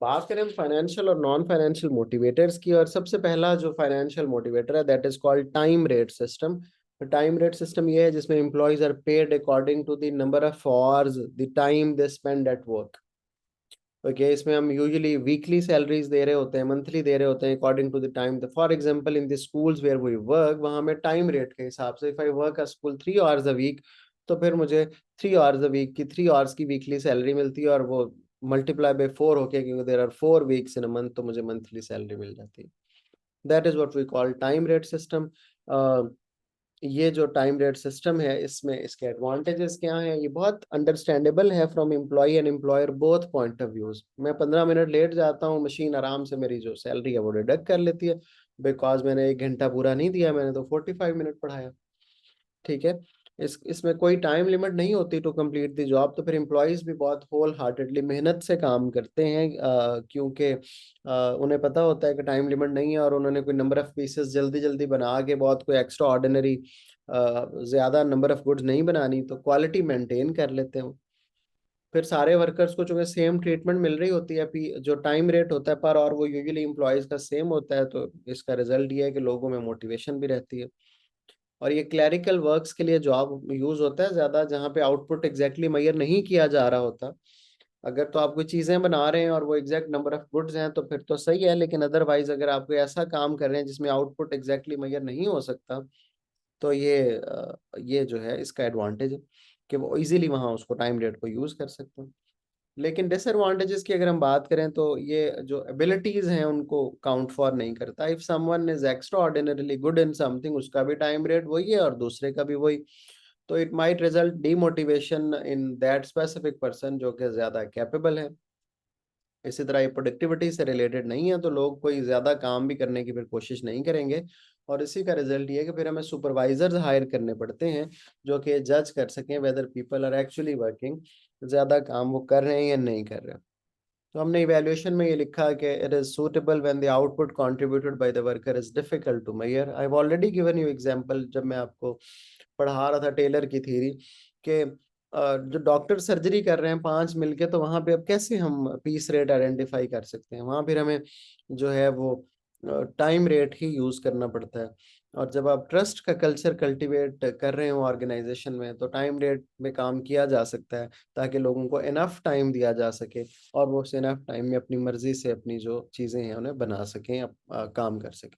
बात करें फाइनेंशियल और नॉन फाइनेंशियल मोटिवेटर्स की, और सबसे पहला जो फाइनेंशियल मोटिवेटर है that is called time rate system. Time rate system ये है जिसमें employees are paid according to the number of hours the time they spend at work. Okay, इसमें हम यूजुअली वीकली सैलरीज दे रहे होते हैं, मंथली दे रहे होते हैं according to the time. For example in the schools where we work, वहाँ हमें टाइम रेट के हिसाब से, if I work a school 3 hours a week, तो फिर मुझे 3 आवर्स अ वीक की 3 आवर्स की वीकली सैलरी मिलती है, और वो मल्टीप्लाई बाय 4 होके, क्योंकि there are 4 weeks in a month, तो मुझे मंथली सैलरी मिल जाती है। That is what we call time rate system. ये जो टाइम रेट सिस्टम है, इसमें इसके एडवांटेजेस क्या हैं, ये बहुत अंडरस्टैंडेबल है from employ and employer both point of views. मैं 15 मिनट लेट जाता हूँ, मशीन आराम से मेरी जो सैलरी है वो डिडक्ट कर लेती है, बिकॉज मैंने 1 घंटा पूरा नहीं दिया, मैंने तो 45 मिनट पढ़ाया। ठीक है, इसमें कोई टाइम लिमिट नहीं होती टू कंप्लीट द जॉब, तो फिर एम्प्लॉयज भी बहुत होल हार्टेडली मेहनत से काम करते हैं, क्योंकि उन्हें पता होता है कि टाइम लिमिट नहीं है, और उन्होंने कोई नंबर ऑफ पीसेस जल्दी जल्दी बना के, बहुत कोई एक्स्ट्रा ऑर्डिनरी ज़्यादा नंबर ऑफ गुड्स नहीं बनानी, तो क्वालिटी मेंटेन कर लेते हैं। फिर सारे वर्कर्स को चूंकि सेम ट्रीटमेंट मिल रही होती है, जो टाइम रेट होता है पर, और वो यूजुअली एम्प्लॉयज का सेम होता है, तो इसका रिजल्ट ये है कि लोगों में मोटिवेशन भी रहती है। और ये क्लैरिकल वर्क्स के लिए जॉब यूज होता है ज्यादा, जहाँ पे आउटपुट एग्जैक्टली मेजर नहीं किया जा रहा होता। अगर तो आप कोई चीजें बना रहे हैं और वो एग्जैक्ट नंबर ऑफ गुड्स हैं तो फिर तो सही है, लेकिन अदरवाइज अगर आप कोई ऐसा काम कर रहे हैं जिसमें आउटपुट एग्जैक्टली मेजर नहीं हो सकता, तो ये जो है इसका एडवांटेज है कि वो इजीली वहाँ उसको टाइम रेट को यूज कर सकते हैं। लेकिन डिसएडवांटेजेस की अगर हम बात करें, तो ये जो एबिलिटीज हैं उनको काउंट फॉर नहीं करता। If someone is extra ordinarily good in something, उसका भी टाइम रेट वही है और दूसरे का भी वही, तो it might result demotivation in that specific person जो कि ज्यादा कैपेबल है। इसी तरह ये प्रोडक्टिविटी से रिलेटेड नहीं है, तो लोग कोई ज्यादा काम भी करने की फिर कोशिश नहीं करेंगे, और इसी का रिजल्ट ये है कि फिर हमें सुपरवाइजर्स हायर करने पड़ते हैं जो कि जज कर सकें whether people are actually working, ज्यादा काम वो कर रहे हैं या नहीं कर रहे। तो हमने इवैल्यूएशन में ये लिखा कि it is suitable when the output contributed by the worker is difficult to measure. I have already given you example, जब मैं आपको पढ़ा रहा था टेलर की थ्योरी, कि जो डॉक्टर सर्जरी कर रहे हैं 5 मिलके, तो वहां पे अब कैसे हम पीस रेट आइडेंटिफाई कर सकते हैं, वहां फिर हमें जो है वो टाइम रेट ही यूज करना पड़ता है। और जब आप ट्रस्ट का कल्चर कल्टीवेट कर रहे हो ऑर्गेनाइजेशन में, तो टाइम रेट में काम किया जा सकता है, ताकि लोगों को इनफ टाइम दिया जा सके, और वो उस इनफ टाइम में अपनी मर्जी से अपनी जो चीजें हैं उन्हें बना सकें, काम कर सकें।